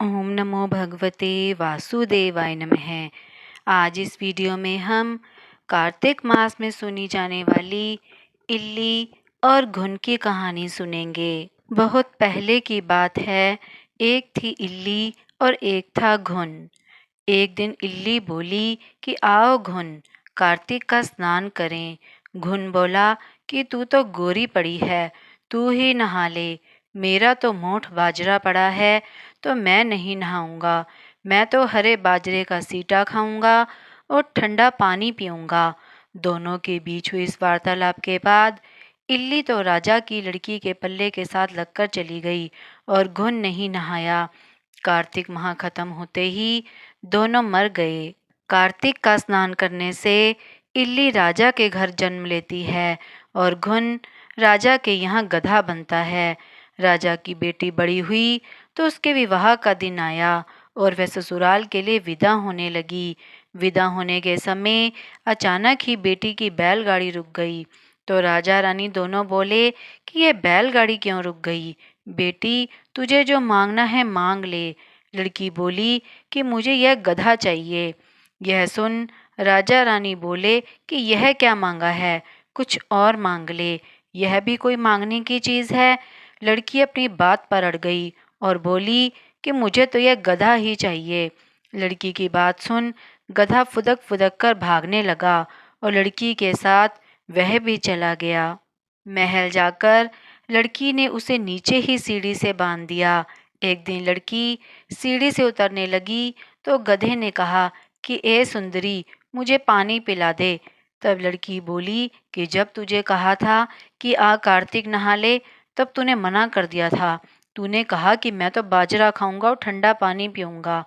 ओम नमो भगवते वासुदेवाय नमः। आज इस वीडियो में हम कार्तिक मास में सुनी जाने वाली इल्ली और घुन की कहानी सुनेंगे। बहुत पहले की बात है, एक थी इल्ली और एक था घुन। एक दिन इल्ली बोली कि आओ घुन, कार्तिक का स्नान करें। घुन बोला कि तू तो गोरी पड़ी है, तू ही नहा ले। मेरा तो मोठ बाजरा पड़ा है, तो मैं नहीं नहाऊंगा। मैं तो हरे बाजरे का सीटा खाऊंगा और ठंडा पानी पीऊंगा। दोनों के बीच हुई इस वार्तालाप के बाद इल्ली तो राजा की लड़की के पल्ले के साथ लगकर चली गई और घुन नहीं नहाया। कार्तिक माह खत्म होते ही दोनों मर गए। कार्तिक का स्नान करने से इल्ली राजा के घर जन्म लेती है और घुन राजा के यहाँ गधा बनता है। राजा की बेटी बड़ी हुई तो उसके विवाह का दिन आया और वह ससुराल के लिए विदा होने लगी। विदा होने के समय अचानक ही बेटी की बैलगाड़ी रुक गई। तो राजा रानी दोनों बोले कि यह बैलगाड़ी क्यों रुक गई? बेटी, तुझे जो मांगना है मांग ले। लड़की बोली कि मुझे यह गधा चाहिए। यह सुन राजा रानी बोले कि यह क्या मांगा है, कुछ और मांग ले। यह भी कोई मांगने की चीज़ है? लड़की अपनी बात पर अड़ गई और बोली कि मुझे तो यह गधा ही चाहिए। लड़की की बात सुन गधा फुदक फुदक कर भागने लगा और लड़की के साथ वह भी चला गया। महल जाकर लड़की ने उसे नीचे ही सीढ़ी से बांध दिया। एक दिन लड़की सीढ़ी से उतरने लगी तो गधे ने कहा कि ए सुंदरी, मुझे पानी पिला दे। तब लड़की बोली कि जब तुझे कहा था कि आ कार्तिक नहा ले, तब तूने मना कर दिया था। तूने कहा कि मैं तो बाजरा खाऊंगा और ठंडा पानी पीऊंगा।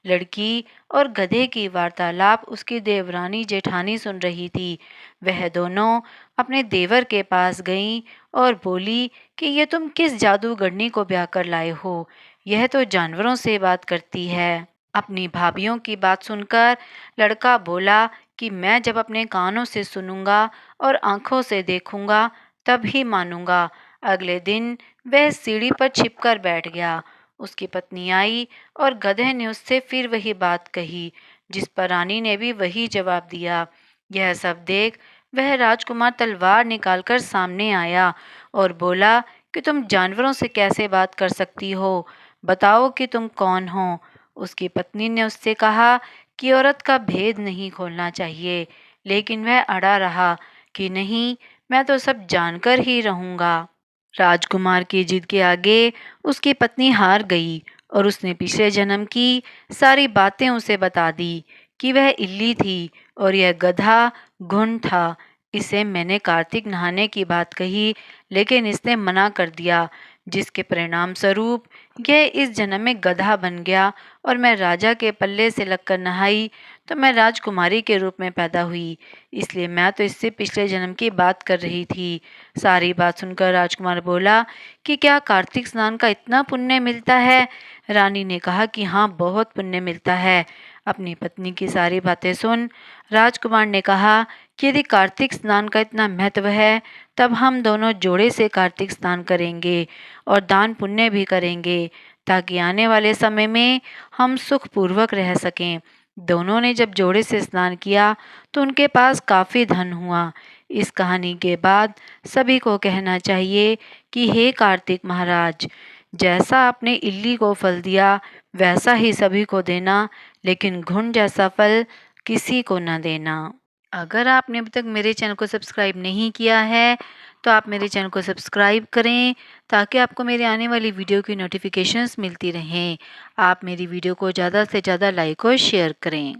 लड़की और गधे की वार्तालाप उसकी देवरानी जेठानी सुन रही थी। वह दोनों अपने देवर के पास गईं और बोली कि ये तुम किस जादूगरनी को ब्याह कर लाए हो? यह तो जानवरों से बात करती है। अपनी भाभीयों की बात सुनकर लड़का बोला कि मैं जब अपने कानों से सुनूंगा और आंखों से देखूंगा तब ही मानूंगा। अगले दिन वह सीढ़ी पर छिपकर बैठ गया। उसकी पत्नी आई और गधे ने उससे फिर वही बात कही, जिस पर रानी ने भी वही जवाब दिया। यह सब देख वह राजकुमार तलवार निकालकर सामने आया और बोला कि तुम जानवरों से कैसे बात कर सकती हो? बताओ कि तुम कौन हो? उसकी पत्नी ने उससे कहा कि औरत का भेद नहीं खोलना चाहिए, लेकिन वह अड़ा रहा कि नहीं, मैं तो सब जानकर ही रहूंगा। राजकुमार की जिद के आगे उसकी पत्नी हार गई और उसने पिछले जन्म की सारी बातें उसे बता दी कि वह इल्ली थी और यह गधा घुन था। इसे मैंने कार्तिक नहाने की बात कही, लेकिन इसने मना कर दिया, जिसके परिणाम स्वरूप यह इस जन्म में गधा बन गया और मैं राजा के पल्ले से लगकर नहाई तो मैं राजकुमारी के रूप में पैदा हुई। इसलिए मैं तो इससे पिछले जन्म की बात कर रही थी। सारी बात सुनकर राजकुमार बोला कि क्या कार्तिक स्नान का इतना पुण्य मिलता है? रानी ने कहा कि हाँ, बहुत पुण्य मिलता है। अपनी पत्नी की सारी बातें सुन राजकुमार ने कहा कि यदि कार्तिक स्नान का इतना महत्व है, तब हम दोनों जोड़े से कार्तिक स्नान करेंगे और दान पुण्य भी करेंगे, ताकि आने वाले समय में हम सुखपूर्वक रह सकें। दोनों ने जब जोड़े से स्नान किया तो उनके पास काफ़ी धन हुआ। इस कहानी के बाद सभी को कहना चाहिए कि हे कार्तिक महाराज, जैसा आपने इल्ली को फल दिया वैसा ही सभी को देना, लेकिन घुन जैसा फल किसी को न देना। अगर आपने अभी तक मेरे चैनल को सब्सक्राइब नहीं किया है तो आप मेरे चैनल को सब्सक्राइब करें, ताकि आपको मेरे आने वाली वीडियो की नोटिफिकेशंस मिलती रहें। आप मेरी वीडियो को ज़्यादा से ज़्यादा लाइक और शेयर करें।